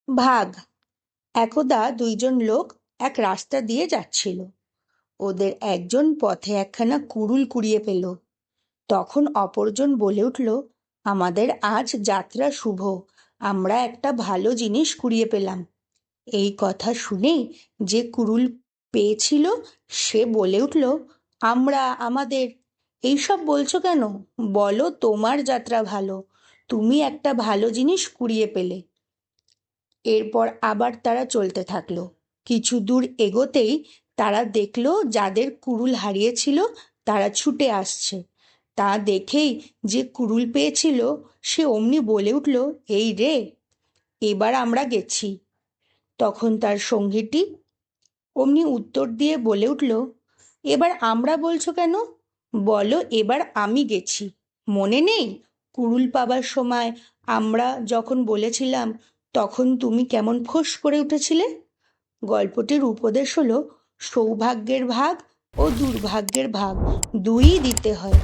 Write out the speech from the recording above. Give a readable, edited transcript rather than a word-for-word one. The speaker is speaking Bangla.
ভাগ। একদা দুইজন লোক এক রাস্তা দিয়ে যাচ্ছিল। ওদের একজন পথে একখানা কুড়ুল কুড়িয়ে পেল। তখন অপরজন বলে উঠল, আমাদের আজ যাত্রা শুভ, আমরা একটা ভালো জিনিস কুড়িয়ে পেলাম। এই কথা শুনেই যে কুড়ুল পেয়েছিল সে বলে উঠল, আমাদের এইসব বলছো কেন? বলো তোমার যাত্রা ভালো, তুমি একটা ভালো জিনিস কুড়িয়ে পেলে। এরপর আবার তারা চলতে থাকলো। কিছু দূর এগোতেই তারা দেখলো যাদের কুড়ুল হারিয়েছিল তারা ছুটে আসছে। তা দেখেই যে কুড়ুল পেয়েছিল সে অমনি বলে উঠল, এই রে, এবার আমরা গেছি। তখন তার সঙ্গীটি অমনি উত্তর দিয়ে বলে উঠল, এবার আমরা বলছো কেন? বলো এবার আমি গেছি। মনে নেই কুড়ুল পাবার সময় আমরা যখন বলেছিলাম তখন তুমি কেমন ফোঁস করে উঠেছিলে? গল্পটির উপদেশ হলো, সৌভাগ্যের ভাগ ও দুর্ভাগ্যের ভাগ দুইই দিতে হয়।